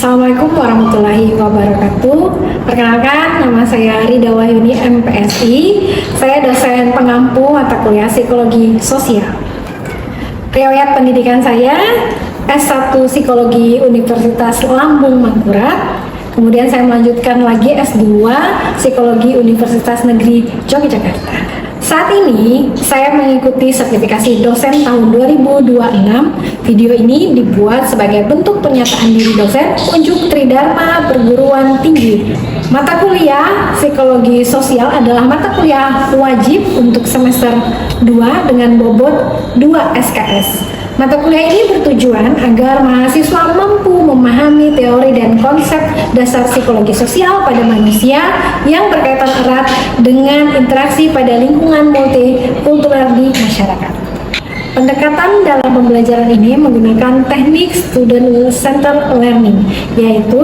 Assalamualaikum warahmatullahi wabarakatuh. Perkenalkan, nama saya Rida Wahyuni, MPSI. Saya dosen pengampu mata kuliah Psikologi Sosial. Riwayat pendidikan saya S1 Psikologi Universitas Lambung Mangkurat. Kemudian saya melanjutkan lagi S2 Psikologi Universitas Negeri Yogyakarta. Saat ini saya mengikuti sertifikasi dosen tahun 2026. Video ini dibuat sebagai bentuk pernyataan diri dosen unjuk Tridharma Perguruan Tinggi. Mata kuliah Psikologi Sosial adalah mata kuliah wajib untuk semester 2 dengan bobot 2 SKS. Mata kuliah ini bertujuan agar mahasiswa mampu memahami teori dan konsep dasar psikologi sosial pada manusia yang berkaitan erat dengan interaksi pada lingkungan multikultural di masyarakat. Pendekatan dalam pembelajaran ini menggunakan teknik student-centered learning, yaitu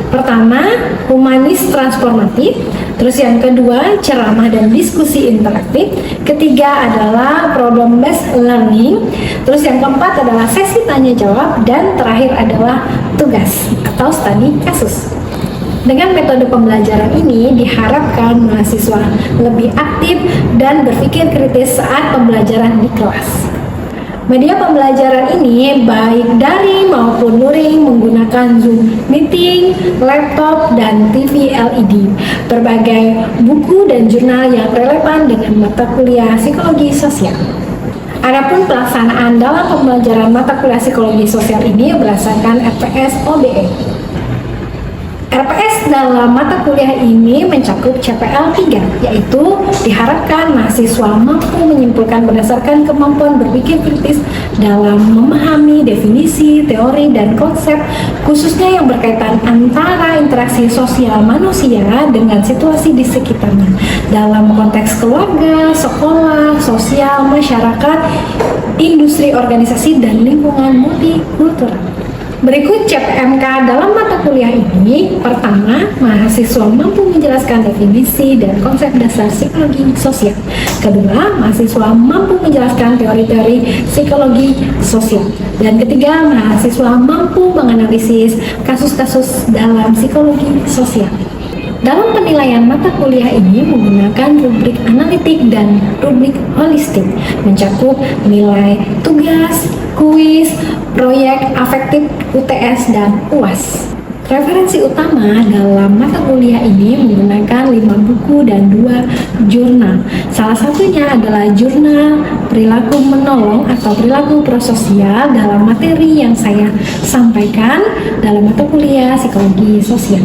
pertama, humanis transformatif, terus yang kedua, ceramah dan diskusi interaktif, ketiga adalah problem-based learning, terus yang keempat adalah sesi tanya-jawab, dan terakhir adalah tugas atau studi kasus. Dengan metode pembelajaran ini diharapkan mahasiswa lebih aktif dan berpikir kritis saat pembelajaran di kelas. Media pembelajaran ini baik daring maupun luring menggunakan Zoom meeting, laptop, dan TV LED, berbagai buku dan jurnal yang relevan dengan mata kuliah psikologi sosial. Adapun pelaksanaan dalam pembelajaran mata kuliah psikologi sosial ini berdasarkan RPS OBE. RPS dalam mata kuliah ini mencakup CPL 3, yaitu diharapkan mahasiswa mampu menyimpulkan berdasarkan kemampuan berpikir kritis dalam memahami definisi, teori, dan konsep, khususnya yang berkaitan antara interaksi sosial manusia dengan situasi di sekitarnya dalam konteks keluarga, sekolah, sosial, masyarakat, industri, organisasi, dan lingkungan multikultural. Berikut CPMK dalam mata kuliah ini. Pertama, mahasiswa mampu menjelaskan definisi dan konsep dasar psikologi sosial. Kedua, mahasiswa mampu menjelaskan teori-teori psikologi sosial. Dan ketiga, mahasiswa mampu menganalisis kasus-kasus dalam psikologi sosial. Dalam penilaian mata kuliah ini menggunakan rubrik analitik dan rubrik holistik, mencakup nilai tugas, kuis, proyek afektif, UTS, dan UAS. Referensi utama dalam mata kuliah ini menggunakan 5 buku dan 2 jurnal. Salah satunya adalah jurnal perilaku menolong atau perilaku prososial dalam materi yang saya sampaikan dalam mata kuliah psikologi sosial.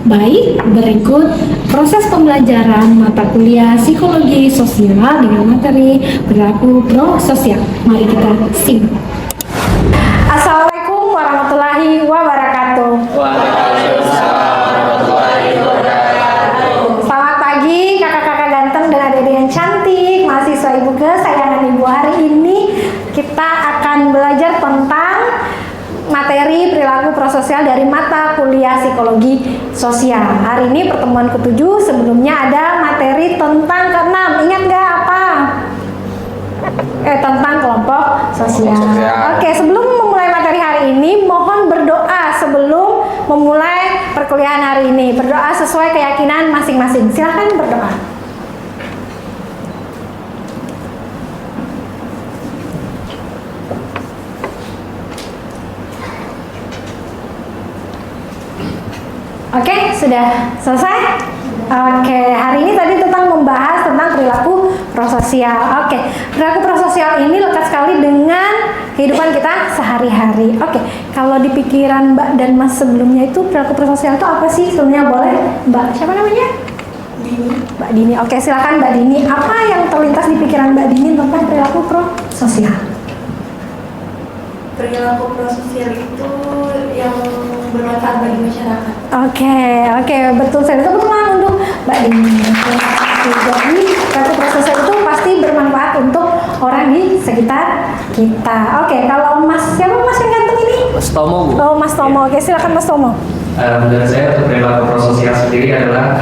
Baik, berikut proses pembelajaran mata kuliah psikologi sosial dengan materi perilaku prososial. Mari kita simak. Assalamualaikum warahmatullahi wabarakatuh. Waalaikumsalam warahmatullahi wabarakatuh. Selamat pagi kakak-kakak ganteng dan adik-adik yang cantik, mahasiswa ibu kesayangan ibu. Hari ini kita akan belajar tentang materi perilaku prososial dari mata kuliah psikologi sosial. Hari ini pertemuan ke-7, sebelumnya ada materi tentang ke-6. Ingat nggak apa? Tentang kelompok sosial. Oke, sebelum memulai materi hari ini, mohon berdoa sebelum memulai perkuliahan hari ini. Berdoa sesuai keyakinan masing-masing. Silahkan berdoa. Oke, sudah selesai? Oke, hari ini tadi tentang membahas tentang perilaku prososial. Oke, perilaku prososial ini lekat sekali dengan kehidupan kita sehari-hari. Oke, kalau di pikiran Mbak dan Mas sebelumnya itu perilaku prososial itu apa sih? Sebelumnya boleh Mbak, siapa namanya? Dini. Mbak Dini. Oke, silakan Mbak Dini. Apa yang terlintas di pikiran Mbak Dini tentang perilaku prososial? Perilaku prososial itu yang bermanfaat bagi masyarakat. Oke, betul. Saya tepuk tangan untuk Mbak Dini. Jadi perilaku prososial itu pasti bermanfaat untuk orang di sekitar kita. Oke, kalau Mas, siapa Mas yang ganteng ini? Mas Tomo, Bu. Oh, Mas Tomo. Oke, silakan Mas Tomo. Menurut saya untuk perilaku prososial sendiri adalah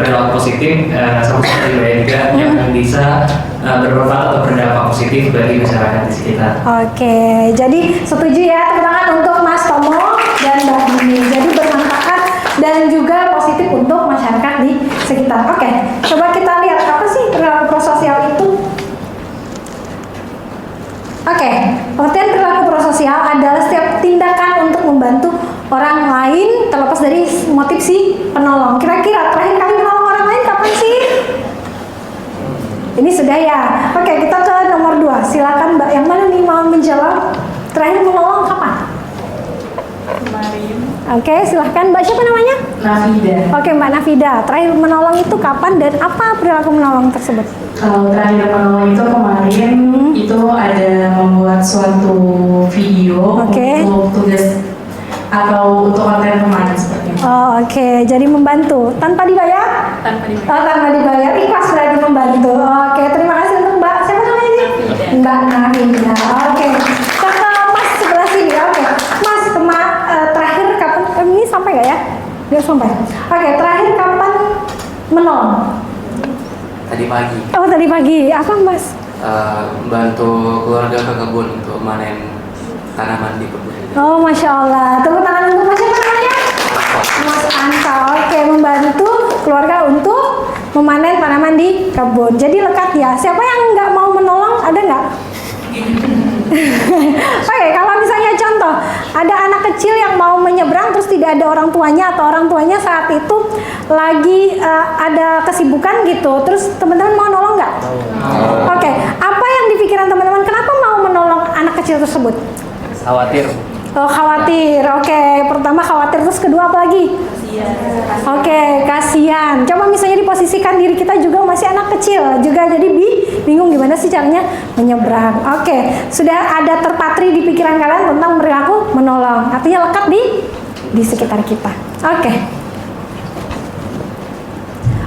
perilaku positif sama seperti Mbak Edga yang bisa bermanfaat atau berdampak positif bagi masyarakat di sekitar. Oke, jadi setuju ya, tepuk tangan untuk Mas Tomo. dan Mbak Dini. Jadi bermanfaat dan juga positif untuk masyarakat di sekitar. Oke, coba kita lihat apa sih perilaku prososial itu. Oke, pengertian perilaku prososial adalah setiap tindakan untuk membantu orang lain terlepas dari motif si penolong. Kira-kira terakhir kali menolong orang lain kapan sih? Ini sudah ya. Oke, kita ke nomor 2. Silakan Mbak, yang mana nih mau menjawab? Terakhir menolong kapan? Kemarin. Oke, silahkan Mbak, siapa namanya? Nafida. Oke, Mbak Nafida, terakhir menolong itu kapan dan apa perilaku menolong tersebut? Kalau terakhir menolong itu kemarin itu ada membuat suatu video Oke. untuk tugas atau untuk konten remaja seperti itu. Oh, oke, jadi membantu tanpa dibayar? Tanpa dibayar. Oh, tanpa dibayar, ikhlas berarti membantu. Oke, terima kasih untuk Mbak. Siapa namanya nih? Mbak Nafida. Oke, ke Mas sebelah sini. Oke, Mas, terakhir kapan? Ini sampai nggak ya? Nggak sampai. Oke, terakhir kapan menolong? Tadi pagi Oh, tadi pagi. Apa Mas? membantu keluarga ke kebun untuk manen tanaman di kebun. Oh, Masya Allah. Tepuk tangan untuk Mas siapa namanya? Mas Anta. Oke, membantu keluarga untuk memanen tanaman di kebun. Jadi lekat ya. Siapa yang nggak mau menolong? Ada nggak? Oke, kalau misalnya contoh, ada anak kecil yang mau menyeberang terus tidak ada orang tuanya atau orang tuanya saat itu lagi ada kesibukan gitu, terus teman-teman mau nolong nggak? Oke, apa yang di pikiran teman-teman? Kenapa mau menolong anak kecil tersebut? Khawatir. Oh, khawatir. Oke, pertama khawatir, terus kedua apa lagi? Oke, kasihan. Coba misalnya diposisikan diri kita juga masih anak kecil juga, jadi bingung gimana sih caranya menyeberang. Oke, sudah ada terpatri di pikiran kalian tentang perilaku menolong. Artinya lekat di sekitar kita. Oke.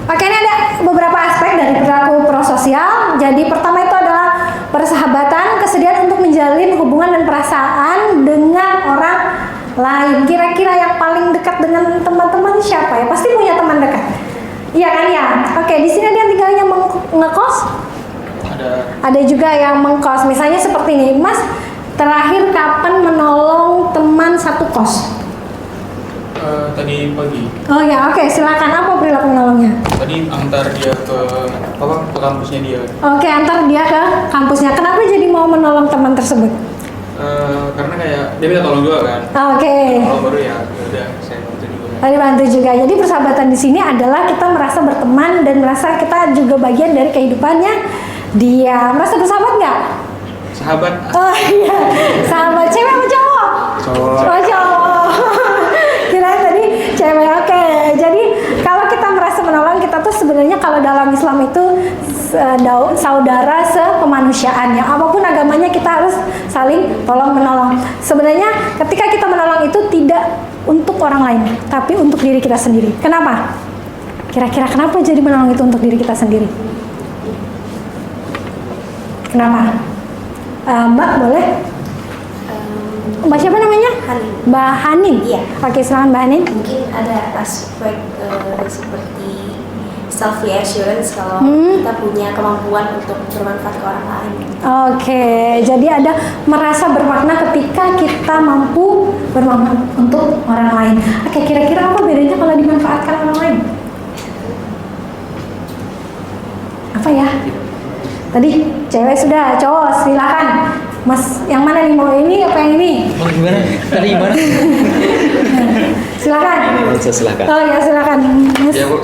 Oke, ini ada beberapa aspek dari perilaku prososial. Jadi pertama itu adalah persahabatan, kesediaan untuk menjalin hubungan dan perasaan dengan orang lain. Kira-kira yang paling dekat dengan teman-teman siapa ya? Pasti punya teman dekat. Iya kan ya? Oke, di sini ada yang tinggalnya ngekos? Ada juga yang mengkos. Misalnya seperti ini, Mas, terakhir kapan menolong teman satu kos? Tadi pagi. Oh ya, oke, silakan. Apa perilaku menolongnya? Tadi antar dia ke kampusnya dia. Oke, antar dia ke kampusnya. Kenapa jadi mau menolong teman tersebut? Karena kayak dia minta tolong juga kan. Oke. Kalau baru ya udah saya bantu juga. Tadi bantu juga. Jadi persahabatan di sini adalah kita merasa berteman dan merasa kita juga bagian dari kehidupannya dia. Merasa bersahabat nggak? Sahabat. Oh iya, sahabat cewek atau cowok? Cowok. Oh, cowok. Kirain tadi cewek. Oke. Jadi kalau kita merasa menolong, kita tuh sebenarnya kalau dalam Islam itu saudara sekemanusiaan ya. Apapun agamanya kita harus saling tolong menolong. Sebenarnya ketika kita menolong itu tidak untuk orang lain, tapi untuk diri kita sendiri. Kenapa? Kira-kira kenapa jadi menolong itu untuk diri kita sendiri? Kenapa? Mbak boleh? Mbak siapa namanya? Hanin. Mbak Hanin? Iya. Oke, silakan Mbak Hanin. Mungkin ada aspek seperti self reassurance kalau Hmm. kita punya kemampuan untuk bermanfaat ke orang lain. Oke, jadi ada merasa bermakna ketika kita mampu bermanfaat untuk orang lain. Oke, kira-kira apa bedanya kalau dimanfaatkan orang lain? Apa ya? Tadi cewek sudah, cowok silakan. Mas, yang mana nih, mau ini apa yang ini? Oh gimana? Tadi gimana? Silakan. Silakan. Oh ya, silakan. Mas, Ya, Bu.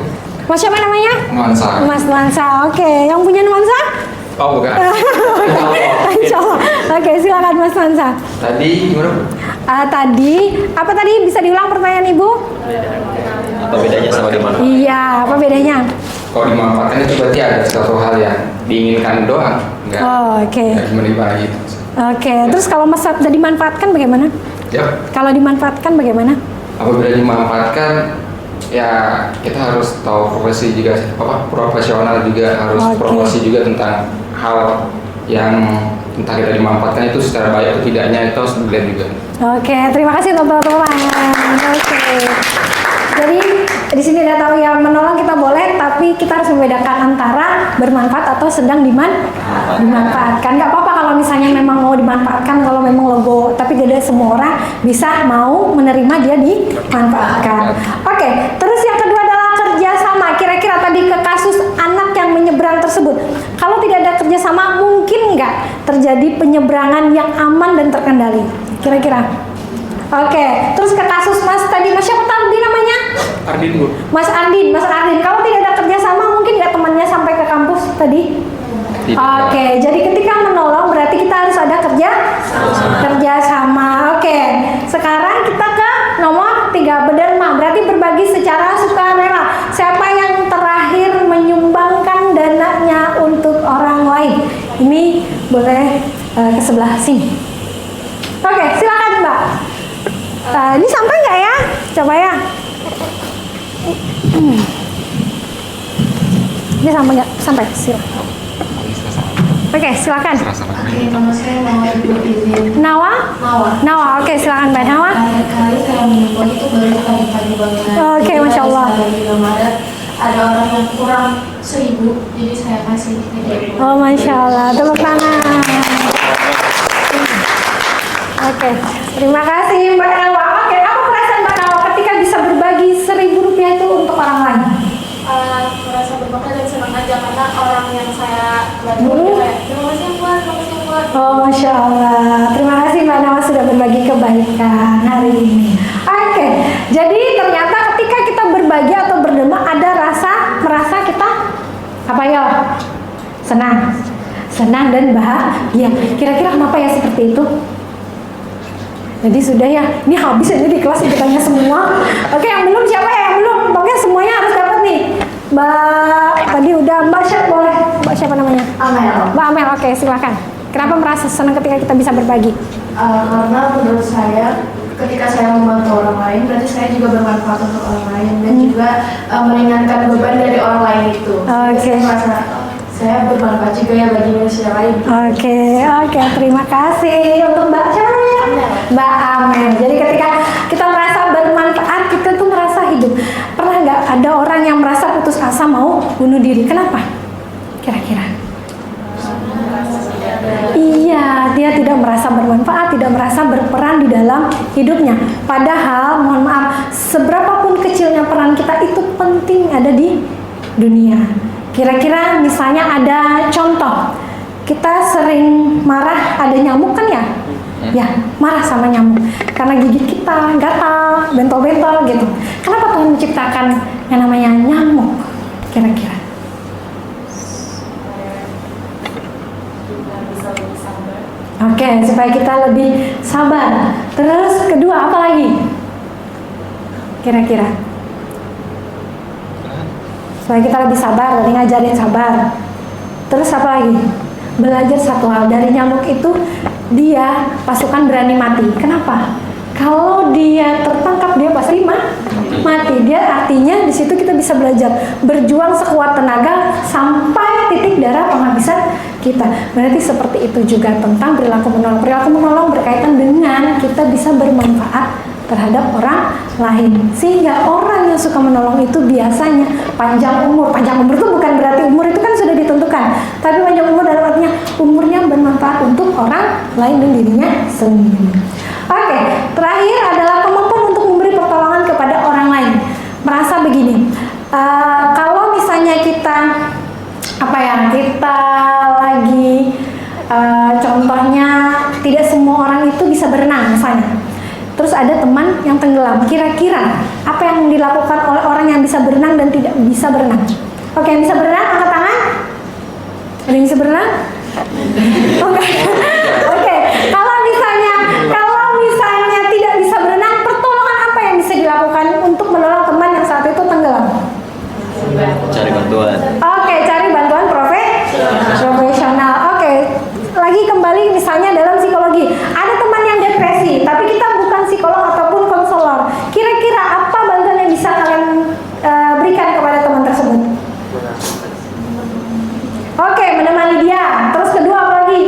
Mas siapa namanya? Nuansa. Mas Nuansa. Oke, yang punya nuansa? Oh bukan. Cowok. Oke, silakan Mas Nuansa. Tadi gimana, Bu? Tadi, apa tadi bisa diulang pertanyaan Ibu? Apa bedanya sama gimana? Iya, apa bedanya? Kalau dimanfaatkan itu berarti ada suatu hal yang diinginkan doang, enggak Oh, oke. cuma dibagi gitu. Oke, terus kalau Mas sudah dimanfaatkan bagaimana? Ya, Kalau dimanfaatkan bagaimana? apabila dimanfaatkan ya kita harus tahu profesi juga, profesional juga, harus Oke. promosi juga tentang hal yang entah kita dimanfaatkan itu secara baik atau tidaknya, itu harus dilihat juga. Oke, terima kasih teman-teman. Oke. Jadi di sini udah tahu ya, menolong kita boleh, tapi kita harus membedakan antara bermanfaat atau sedang dimanfaatkan. Nggak apa-apa kalau kalau misalnya memang mau dimanfaatkan, kalau memang logo, tapi tidak semua orang bisa mau menerima dia dimanfaatkan. Oke, terus yang kedua adalah kerjasama. Kira-kira tadi ke kasus anak yang menyeberang tersebut, kalau tidak ada kerjasama, mungkin nggak terjadi penyeberangan yang aman dan terkendali? Kira-kira? Oke, terus ke kasus Mas tadi, Mas siapa tadi namanya? Ardin, Bu. Mas Ardin. Kalau tidak ada kerjasama, mungkin nggak temannya sampai ke kampus tadi? Oke, jadi ketika menolong berarti kita harus ada kerjasama. Oke, sekarang kita ke nomor 3, berderma, berarti berbagi secara sukarela. Siapa yang terakhir menyumbangkan dananya untuk orang lain? Ini boleh ke sebelah sini. Oke, silakan Mbak. Ini sampai nggak ya? Coba ya. Ini sampai nggak? Sampai, silakan. Oke, silakan. Nama saya Nawa Ibu Izin. Nawa. Oke, silakan Mbak Nawa. Kali saya menyumbang itu baru pagi-pagi banget. Oke, Masya Allah. Ada orang yang kurang 1.000, jadi saya kasih 3.000. Oh, Masya Allah. Tepuk tangan. Oke, terima kasih Mbak Nawa. Oke, apa perasaan Mbak Nawa ketika bisa berbagi 1.000 rupiah itu untuk orang lain? Merasa berbangga dan senang aja karena orang yang saya bantu kayak terima kasih buat. Oh, Masya Allah. Terima kasih Mbak Nawa sudah berbagi kebaikan hari ini. Oke, jadi ternyata ketika kita berbagi atau berderma ada merasa kita apa ya? Senang dan bahagia. Kira-kira kenapa ya seperti itu? Jadi sudah ya, ini habis aja di kelas ditanya semua. Oke, yang belum siapa ya? Yang belum? Pokoknya semuanya harus dapat nih. Mbak tadi udah, Mbak siapa boleh? Mbak siapa namanya? Amel. Mbak Amel, oke silakan. Kenapa merasa senang ketika kita bisa berbagi? Karena menurut saya ketika saya membantu orang lain berarti saya juga bermanfaat untuk orang lain dan juga meringankan beban dari orang lain itu. Oke. Saya merasa saya bermanfaat juga ya bagi manusia lain. Oke, terima kasih untuk Mbak siapa namanya? Mbak Amel. Jadi ketika kita merasa bermanfaat, kita tuh merasa hidup. Pernah nggak ada orang yang merasa putus asa mau bunuh diri? Kenapa? Kira-kira? Iya, dia tidak merasa bermanfaat, tidak merasa berperan di dalam hidupnya. Padahal, mohon maaf, seberapapun kecilnya peran kita itu penting ada di dunia. Kira-kira misalnya ada contoh, kita sering marah, ada nyamuk kan ya? Ya, marah sama nyamuk karena gigit kita, gatal, bentol-bentol gitu. Kenapa Tuhan menciptakan yang namanya nyamuk? Kira-kira? Oke, supaya kita lebih sabar. Terus kedua apa lagi? Kira-kira? Supaya kita lebih sabar, tadi ngajarin sabar. Terus apa lagi? Belajar satu hal, dari nyamuk itu dia pasukan berani mati. Kenapa? Kalau dia tertangkap dia pasti mati. Dia artinya di situ kita bisa belajar berjuang sekuat tenaga sampai titik darah penghabisan kita. Berarti seperti itu juga tentang perilaku menolong. Perilaku menolong berkaitan dengan kita bisa bermanfaat terhadap orang lain, sehingga orang yang suka menolong itu biasanya panjang umur. Panjang umur itu bukan berarti umur itu kan sudah ditentukan, tapi panjang umur dalam artinya umurnya bermanfaat untuk orang lain dan dirinya sendiri. Oke, terakhir adalah kemampuan untuk memberi pertolongan kepada orang lain. Merasa begini, kalau misalnya kita kita lagi contohnya tidak semua orang itu bisa berenang misalnya. Terus ada teman yang tenggelam. Kira-kira apa yang dilakukan oleh orang yang bisa berenang dan tidak bisa berenang? Oke, yang bisa berenang angkat tangan. Ada yang bisa berenang? Oke. Kalau misalnya tidak bisa berenang, pertolongan apa yang bisa dilakukan untuk menolong teman yang saat itu tenggelam? Cari bantuan. Oke, cari bantuan profesional. Oke. Lagi kembali misalnya dalam psikologi, ada teman yang depresi, tapi kita bukan psikolog ataupun konselor. Kira-kira apa bantuan yang bisa kalian berikan kepada teman tersebut? Oke, menemani dia. Terus kedua apa lagi?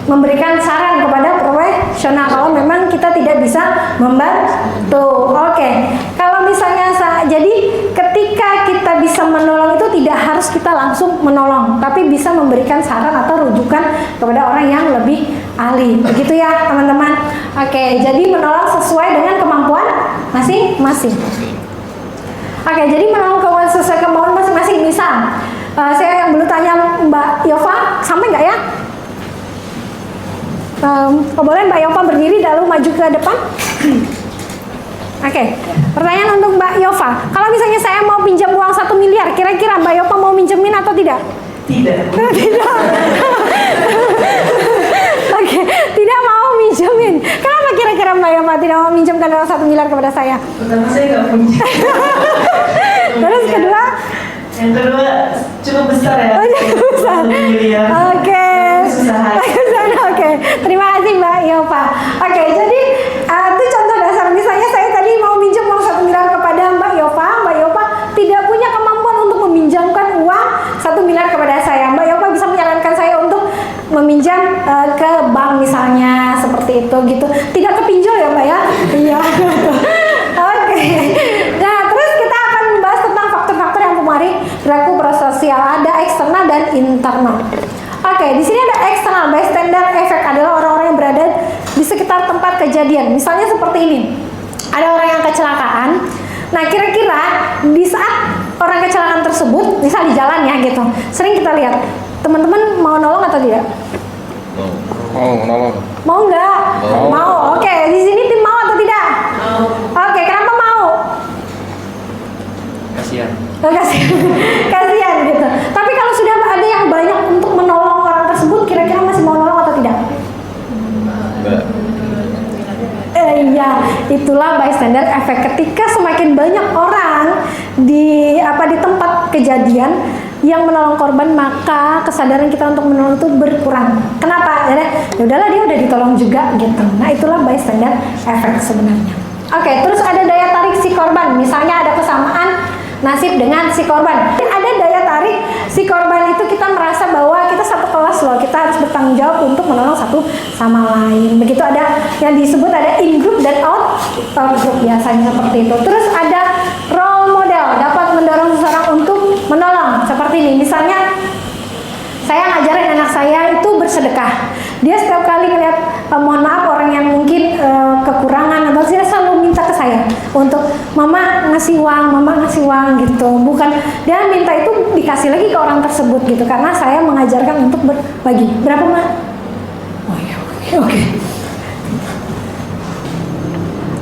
Memberikan saran kepada profesional kalau memang kita tidak bisa membantu. Oke, kalau misalnya jadi ketika kita bisa menolong itu tidak harus kita langsung menolong, tapi bisa memberikan saran atau rujukan kepada orang yang lebih ahli. Begitu ya teman-teman. Oke, jadi menolong sesuai dengan kemampuan masing-masing. Oke, jadi menolong sesuai kemampuan masing-masing. Misal, saya yang belum tanya Mbak Yova, sampai nggak ya? Boleh Mbak Yova berdiri lalu maju ke depan? Oke, pertanyaan untuk Mbak Yova. Kalau misalnya saya mau pinjam uang 1 miliar, kira-kira Mbak Yova mau minjemin atau tidak? Tidak. Tidak. Oke, tidak mau minjemin. Kenapa kira-kira Mbak Yova tidak mau minjemkan uang 1 miliar kepada saya? Pertama saya nggak punya. Terus kedua? Yang kedua cukup besar ya. Oh, cukup besar. Miliar. Oke. Kesusahan. Oke, terima kasih Mbak Yova. Oke, jadi itu contoh dasar. Misalnya saya tadi mau minjem uang 1 miliar kepada Mbak Yova. Mbak Yova tidak punya kemampuan untuk meminjamkan uang 1 miliar kepada saya. Mbak Yova bisa menyarankan saya untuk meminjam ke bank misalnya, seperti itu gitu. Tidak kepinjol ya Mbak ya? Iya. Oke. Nah, terus kita akan membahas tentang faktor-faktor yang mempengaruhi perilaku prososial. Ada eksternal dan internal. Oke, di sini ada eksternal. Bystander effect adalah orang-orang yang berada di sekitar tempat kejadian. Misalnya seperti ini. Ada orang yang kecelakaan. Nah, kira-kira di saat orang kecelakaan tersebut, misal di jalan ya gitu, sering kita lihat teman-teman mau nolong atau tidak? Mau nolong. Mau nggak? Mau. Oke, di sini tim mau atau tidak? Mau. Oke, kenapa mau? Kasihan. Kasihan gitu. Tapi kalau sudah ada yang banyak untuk menolong orang tersebut, kira-kira masih mau nolong atau tidak? Enggak. Iya, itulah bystander effect. Ketika semakin banyak orang di tempat kejadian yang menolong korban, maka kesadaran kita untuk menolong itu berkurang. Kenapa? Ya udahlah, dia udah ditolong juga gitu. Nah, itulah bystander effect sebenarnya. Oke, terus ada daya tarik si korban. Misalnya ada kesamaan nasib dengan si korban. Ada daya tarik si korban itu, kita merasa bahwa kita satu kelas loh, kita harus bertanggung jawab untuk menolong satu sama lain. Begitu, ada yang disebut ada in group dan out group biasanya seperti itu. Terus ada role model, dapat mendorong seseorang untuk menolong. Seperti ini, misalnya saya ngajarin anak saya itu bersedekah. Dia setiap kali ngeliat, mohon maaf, orang yang mungkin kekurangan atau dia selalu minta ke saya untuk mama ngasih uang gitu. Bukan dia minta itu dikasih lagi ke orang tersebut gitu, karena saya mengajarkan untuk berbagi. Berapa Mak? Oh iya, oke.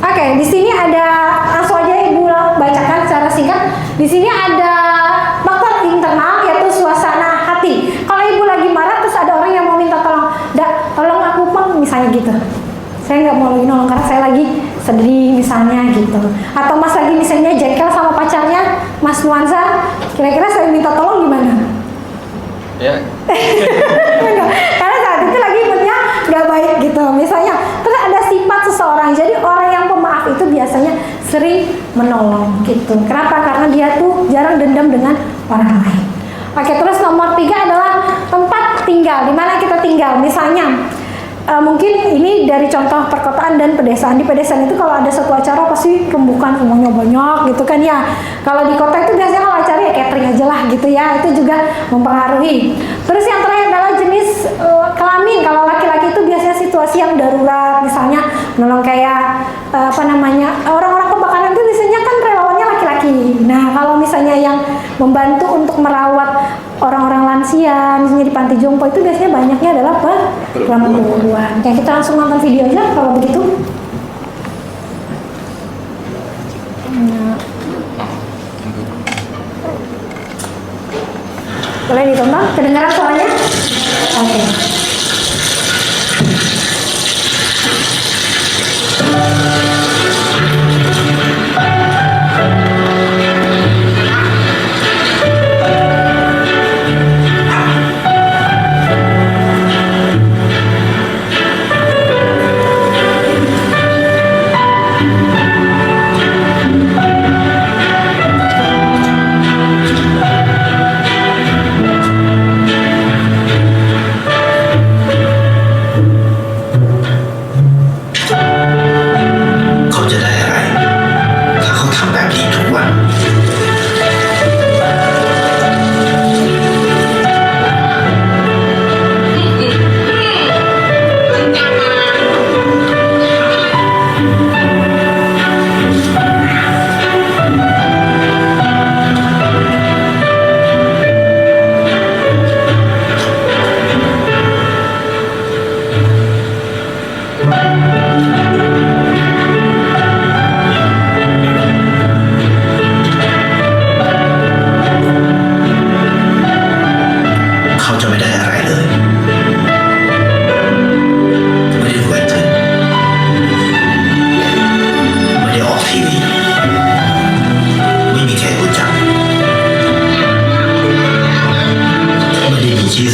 Oke, di sini ada, langsung aja Ibu bacakan secara singkat. Di sini ada faktor internal, yaitu suasana hati. Kalau Ibu lagi marah terus ada orang yang mau minta tolong, tolong aku Bang, misalnya gitu. Saya nggak mau lagi nolong karena saya lagi sedih misalnya gitu. Atau Mas lagi misalnya jengkel sama pacarnya, Mas Nuansa, kira-kira saya minta tolong gimana? Ya. Karena saat itu lagi moodnya nggak baik gitu misalnya. Terus ada sifat seseorang, jadi orang yang pemaaf itu biasanya sering menolong gitu. Kenapa? Karena dia tuh jarang dendam dengan orang lain. Oke, terus nomor 3 adalah tempat tinggal, di mana kita tinggal. Misalnya mungkin ini dari contoh perkotaan dan pedesaan. Di pedesaan itu kalau ada satu acara pasti rembukan semuanya banyak gitu kan ya. Kalau di kota itu biasanya kalau acara ya catering aja lah gitu ya. Itu juga mempengaruhi. Terus yang terakhir adalah jenis kelamin. Kalau laki-laki itu biasanya situasi yang darurat, misalnya menolong kayak orang-orang kebakaran itu biasanya kan relawannya laki-laki. Nah, kalau misalnya yang membantu untuk merawat orang-orang lansia, misalnya di panti jompo, itu biasanya banyaknya adalah perempuan. Kayak kita langsung nonton video aja kalau begitu. Boleh ditonton? Kedengaran suaranya? Oke.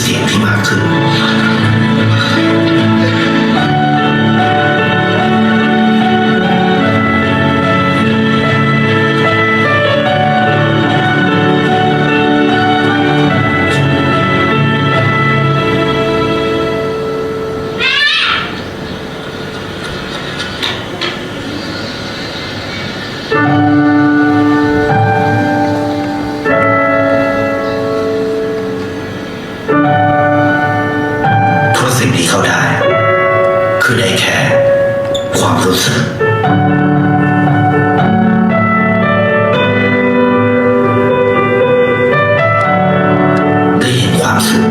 เสียงที่มากขึ้นเพราะสิ่งที่เขาได้คือได้แค่ความรู้สึกได้เห็นความสุข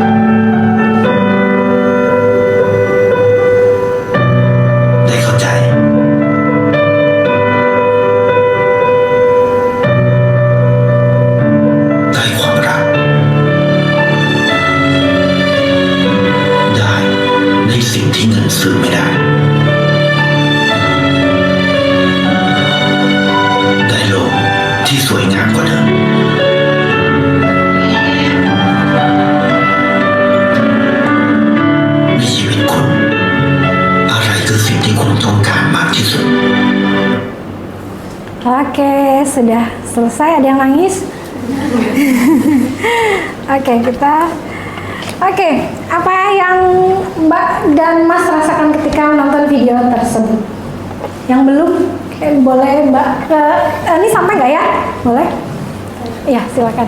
ได้เข้าใจได้ความรักได้ในสิ่งที่เงินซื้อไม่ได้ได้โลกที่สวยงามกว่าเดิมในชีวิตคุณอะไรคือสิ่งที่คุณต้องการมากที่สุด Oke, sudah selesai. Ada yang nangis? Oke, apa yang Mbak dan Mas rasakan ketika menonton video tersebut? Yang belum, boleh Mbak ini sampai nggak ya? Boleh? Iya, silakan.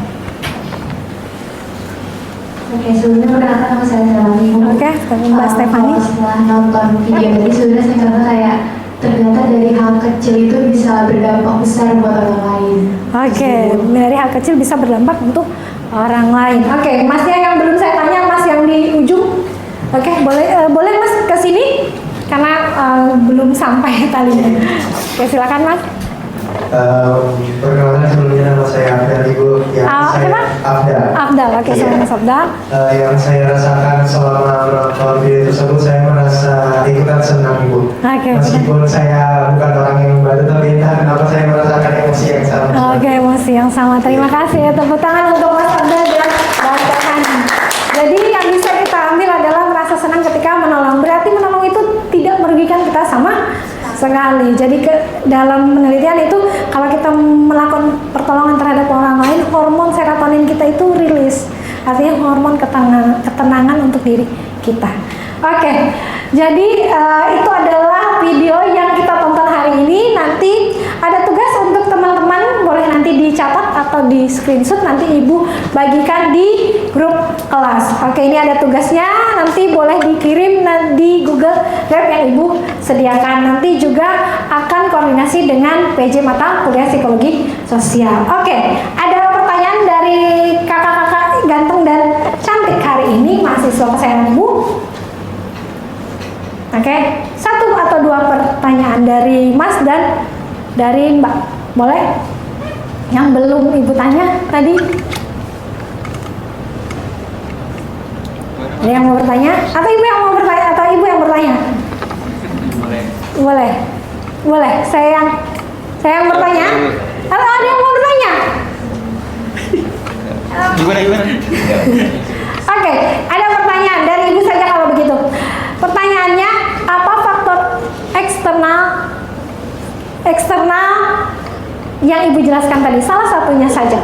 Oke, sebelumnya perkenalkan nama saya Stefani. Oke, Mbak Stefani. Setelah nonton video tadi sudah saya kata kayak ternyata dari hal kecil itu bisa berdampak besar buat orang lain. Oke, dari hal kecil bisa berdampak untuk orang lain. Oke, Masnya yang belum saya tanya, Mas yang di ujung. Oke, boleh Mas ke sini karena belum sampai talinya. Oke, silakan Mas. Perkenalkan sebelumnya nama saya Afdal, Ibu. Afdal. Oke, saya Mas Afdal. Yang saya rasakan selama menonton video tersebut, saya merasa ikutan senang, Ibu. Meskipun saya bukan orang yang baru, tapi entah kenapa saya merasakan emosi yang sama. Oke, emosi yang sama. Terima kasih ya, tepuk tangan untuk Mas Afdal dan Mbak Stefani. Jadi yang bisa kita ambil adalah merasa senang ketika menolong. Berarti menolong itu tidak merugikan kita sama sekali. Jadi dalam penelitian itu kalau kita melakukan pertolongan terhadap orang lain, hormon serotonin kita itu rilis. Artinya hormon ketenangan untuk diri kita. Oke, jadi itu adalah video yang kita tonton hari ini. Nanti ada tugas untuk teman-teman, boleh nanti dicatat atau di screenshot, nanti Ibu bagikan di grup kelas. Oke, ini ada tugasnya, nanti boleh dikirim di Google Drive yang Ibu sediakan. Nanti juga akan koordinasi dengan PJ Mata Kuliah Psikologi Sosial. Oke, ada pertanyaan dari kakak-kakak ganteng dan cantik hari ini, mahasiswa kesayangan Ibu. Oke, satu atau dua pertanyaan dari Mas dan dari Mbak, boleh? Yang belum Ibu tanya tadi? Ada yang mau bertanya? Atau Ibu yang mau bertanya? Atau Ibu yang bertanya? Boleh. Saya yang bertanya? Atau ada yang mau bertanya? Gimana? Oke, ada pertanyaan dari Ibu saja kalau begitu. Pertanyaannya, apa faktor eksternal yang Ibu jelaskan tadi? Salah satunya saja.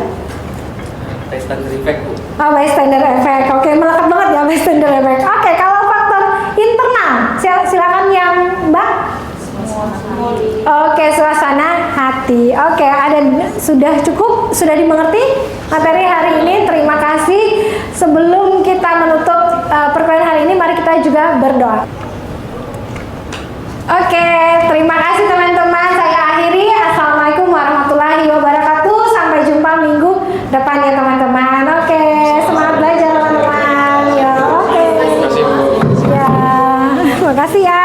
Bystander effect, Bu. Oh, bystander effect. Oke, melekat banget ya bystander effect. Oke, kalau faktor internal, silakan yang Mbak. Oke, suasana hati. Oke, sudah cukup, sudah dimengerti materi hari ini. Terima kasih. Sebelum kita menutup perkuliahan hari ini, mari kita juga berdoa. Oke, terima kasih teman-teman. Saya akhiri. Assalamualaikum warahmatullahi wabarakatuh. Sampai jumpa minggu depan ya teman-teman. Oke, semangat belajar teman-teman. Ya, oke. Ya, terima kasih ya.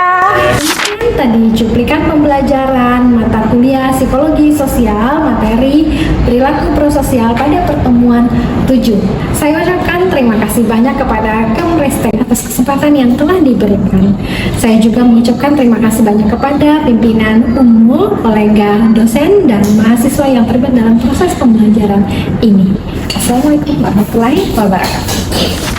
Tadi cuplikan pembelajaran mata kuliah psikologi sosial materi perilaku prososial pada pertemuan 7. Saya ucapkan terima kasih banyak kepada Kamrestek atas kesempatan yang telah diberikan. Saya juga mengucapkan terima kasih banyak kepada pimpinan umum, kolega dosen, dan mahasiswa yang terlibat dalam proses pembelajaran ini. Assalamualaikum warahmatullahi wabarakatuh.